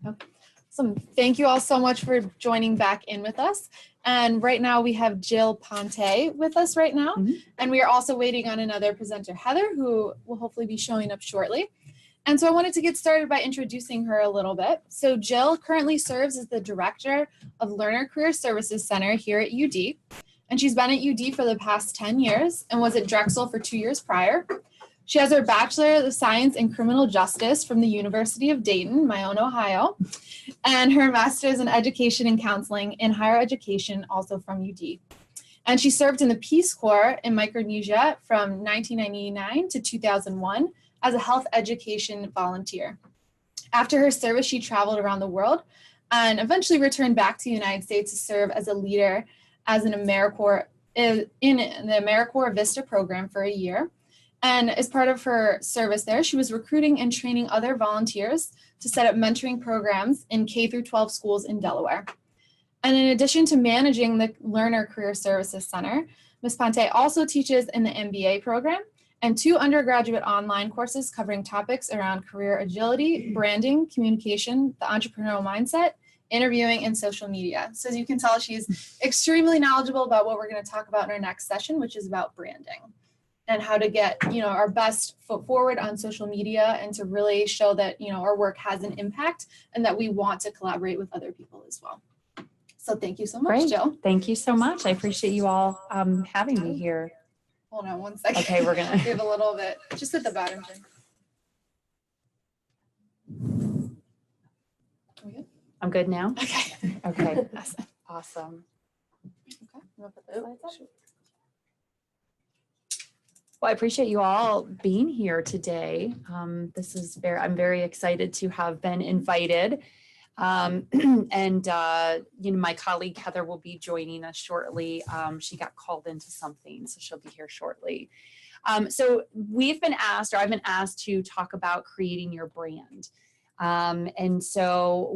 Awesome. Thank you all so much for joining back in with us. And right now we have Jill Ponte with us right now. And we are also waiting on another presenter, Heather, who will hopefully be showing up shortly. And so I wanted to get started by introducing her a little bit. So Jill currently serves as the Director of Learner Career Services Center here at UD. And she's been at UD for the past 10 years and was at Drexel for 2 years prior. She has her Bachelor of Science in Criminal Justice from the University of Dayton, my own Ohio, and her Master's in Education and Counseling in Higher Education, also from UD. And she served in the Peace Corps in Micronesia from 1999 to 2001 as a health education volunteer. After her service, she traveled around the world and eventually returned back to the United States to serve as a leader as an AmeriCorps in the AmeriCorps Vista program for a year. And as part of her service there, she was recruiting and training other volunteers to set up mentoring programs in K through 12 schools in Delaware. And in addition to managing the Learner Career Services Center, Ms. Ponte also teaches in the MBA program and 2 undergraduate online courses covering topics around career agility, branding, communication, the entrepreneurial mindset, interviewing, and social media. So as you can tell, she's extremely knowledgeable about what we're going to talk about in our next session, which is about branding and how to get, our best foot forward on social media and to really show that, our work has an impact and that we want to collaborate with other people as well. So thank you so much, Great. Jill. Thank you so much. I appreciate you all having me here. Hold on one second. Okay, we're gonna give a little bit, just at the bottom. I'm good now? Okay. Okay. Awesome. Okay. You want to put the slides up? Well, I appreciate you all being here today. I'm very excited to have been invited. And my colleague Heather will be joining us shortly. She got called into something, so she'll be here shortly. So I've been asked to talk about creating your brand. And so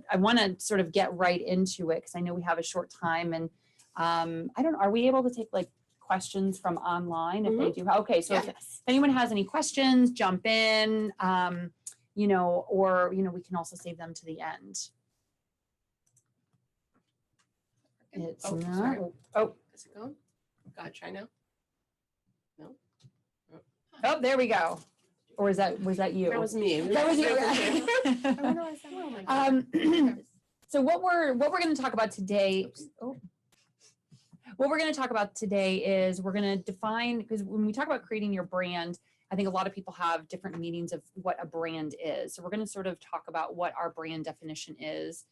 I want to sort of get right into it because I know we have a short time and are we able to take like questions from online if they do? Okay, so if anyone has any questions, jump in, or we can also save them to the end. It's not. Sorry. Oh, Is it going? Gotta try now. No. Oh, there we go. Or was that you? That was me. That was you. Oh my God. So what we're going to talk about today. What we're going to talk about today is we're going to define, because when we talk about creating your brand, I think a lot of people have different meanings of what a brand is. So we're going to sort of talk about what our brand definition is,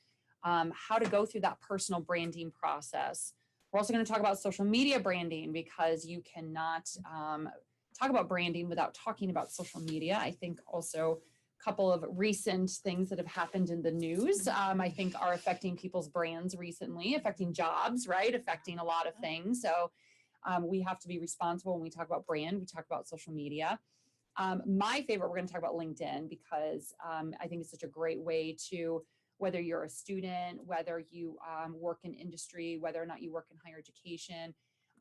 how to go through that personal branding process. We're also going to talk about social media branding because you cannot talk about branding without talking about social media. I think also a couple of recent things that have happened in the news, I think are affecting people's brands recently, affecting jobs, right? Affecting a lot of things. So we have to be responsible when we talk about brand, we talk about social media. My favorite, we're going to talk about LinkedIn because I think it's such a great way to, whether you're a student, whether you work in industry, whether or not you work in higher education,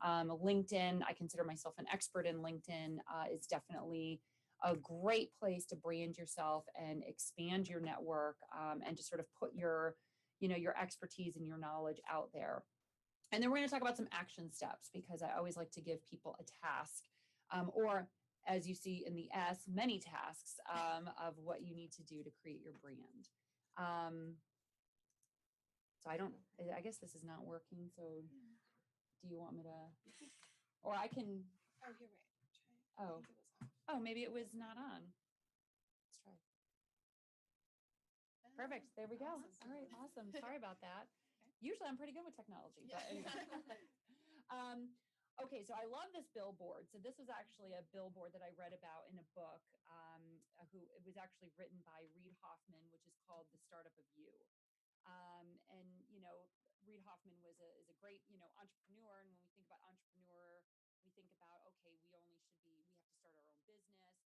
LinkedIn, I consider myself an expert in LinkedIn, is definitely a great place to brand yourself and expand your network and to sort of put your expertise and your knowledge out there. And then we're going to talk about some action steps because I always like to give people a task or, as you see in the S, many tasks of what you need to do to create your brand. So I guess this is not working. So do you want me to, or I can, Oh, you're right. oh, maybe it was not on. Let's try. Perfect. There we go. All right. Awesome. Sorry about that. Usually I'm pretty good with technology, but anyway. Okay, so I love this billboard. So this was actually a billboard that I read about in a book. It was actually written by Reid Hoffman, which is called The Startup of You. Reid Hoffman is a great, entrepreneur. And when we think about entrepreneur, we think about, okay, we have to start our own business.